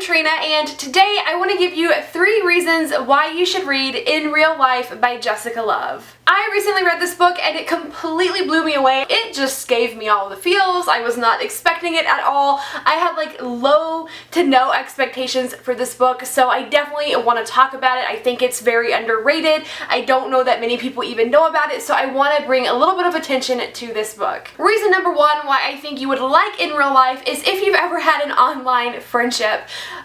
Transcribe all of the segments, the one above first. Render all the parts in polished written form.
Trina, and today I want to give you 3 reasons why you should read In Real Life by Jessica Love. I recently read this book and it completely blew me away. It just gave me all the feels. I was not expecting it at all. I had like low to no expectations for this book, so I definitely want to talk about it. I think it's very underrated. I don't know that many people even know about it, so I want to bring a little bit of attention to this book. Reason number 1 why I think you would like In Real Life is if you've ever had an online friendship.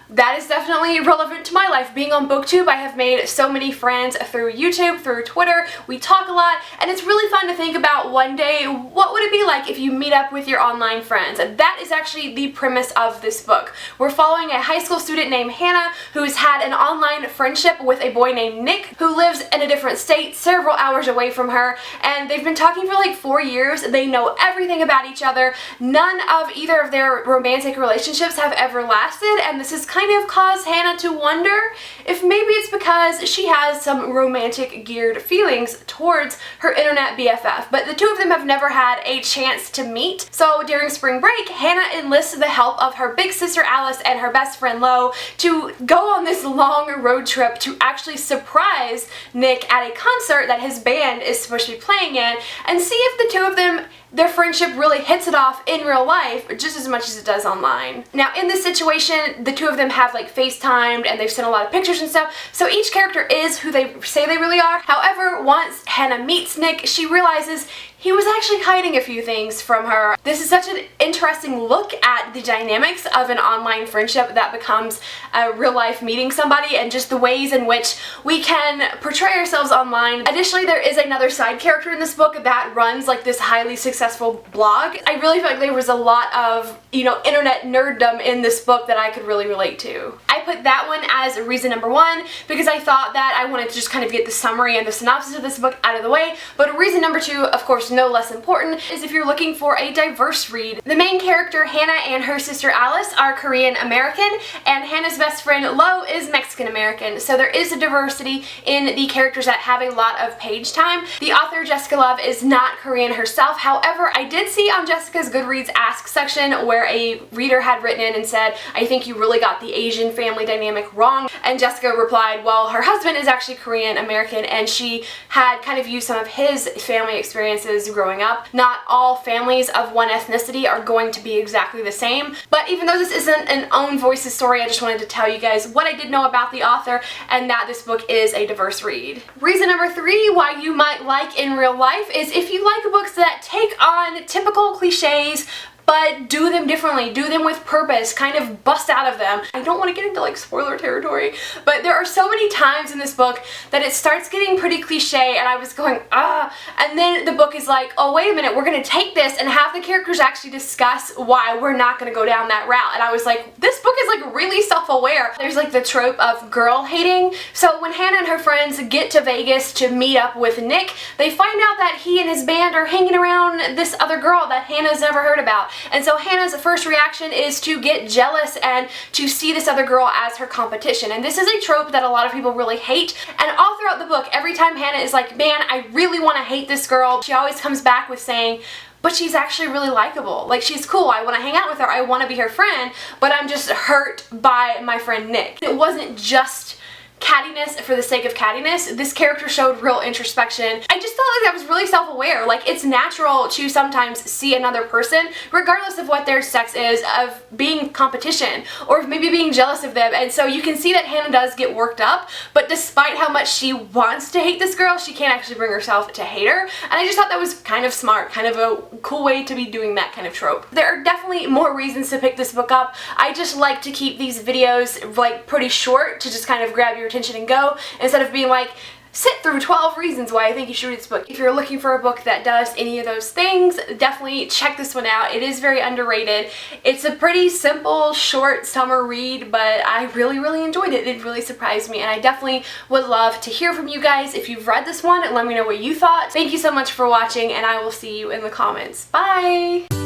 That is definitely relevant to my life. Being on BookTube, I have made so many friends through YouTube, through Twitter. We talk a lot, and it's really fun to think about one day, what would it be like if you meet up with your online friends? And that is actually the premise of this book. We're following a high school student named Hannah who's had an online friendship with a boy named Nick who lives in a different state several hours away from her, and they've been talking for like 4 years. They know everything about each other. None of either of their romantic relationships have ever lasted, and this has kind of caused Hannah to wonder if maybe it's because she has some romantic geared feelings towards her internet BFF. But the two of them have never had a chance to meet. So during spring break, Hannah enlists the help of her big sister Alice and her best friend Lo to go on this long road trip to actually surprise Nick at a concert that his band is supposed to be playing in, and see if the two of them, their friendship really hits it off in real life just as much as it does online. Now in this situation, the two of them have like FaceTimed and they've sent a lot of pictures and stuff, so each character is who they say they really are. However, once Hannah meets Nick, she realizes he was actually hiding a few things from her. This is such an interesting look at the dynamics of an online friendship that becomes a real life meeting somebody, and just the ways in which we can portray ourselves online. Additionally, there is another side character in this book that runs like this highly successful blog. I really feel like there was a lot of, internet nerddom in this book that I could really relate to. I put that one as reason number 1 because I thought that I wanted to just kind of get the summary and the synopsis of this book out of the way. But reason number 2, of course, no less important, is if you're looking for a diverse read. The main character, Hannah, and her sister Alice are Korean American, and Hannah's best friend Lo is Mexican American, so there is a diversity in the characters that have a lot of page time. The author, Jessica Love, is not Korean herself. However, I did see on Jessica's Goodreads Ask section where a reader had written in and said, I think you really got the Asian family dynamic wrong, and Jessica replied, well, her husband is actually Korean American, and she had kind of used some of his family experiences growing up. Not all families of one ethnicity are going to be exactly the same, but even though this isn't an own voices story, I just wanted to tell you guys what I did know about the author and that this book is a diverse read. Reason number 3 why you might like In Real Life is if you like books that take on typical cliches but do them differently, do them with purpose, kind of bust out of them. I don't want to get into like spoiler territory, but there are so many times in this book that it starts getting pretty cliche and I was going, and then the book is like, oh wait a minute, we're gonna take this and have the characters actually discuss why we're not gonna go down that route. And I was like, this book is like really self-aware. There's like the trope of girl hating. So when Hannah and her friends get to Vegas to meet up with Nick, they find out that he and his band are hanging around this other girl that Hannah's never heard about. And so Hannah's first reaction is to get jealous and to see this other girl as her competition. And this is a trope that a lot of people really hate. And all throughout the book, every time Hannah is like, man, I really want to hate this girl, she always comes back with saying, but she's actually really likable. Like, she's cool. I want to hang out with her. I want to be her friend, but I'm just hurt by my friend Nick. It wasn't just cattiness for the sake of cattiness. This character showed real introspection. I just felt like that was really self-aware. Like, it's natural to sometimes see another person, regardless of what their sex is, of being competition or maybe being jealous of them. And so you can see that Hannah does get worked up, but despite how much she wants to hate this girl, she can't actually bring herself to hate her. And I just thought that was kind of smart, kind of a cool way to be doing that kind of trope. There are definitely more reasons to pick this book up. I just like to keep these videos like pretty short to just kind of grab your attention and go, instead of being like, sit through 12 reasons why I think you should read this book. If you're looking for a book that does any of those things, definitely check this one out. It is very underrated. It's a pretty simple, short summer read, but I really enjoyed it. It really surprised me, and I definitely would love to hear from you guys if you've read this one and let me know what you thought. Thank you so much for watching, and I will see you in the comments. Bye!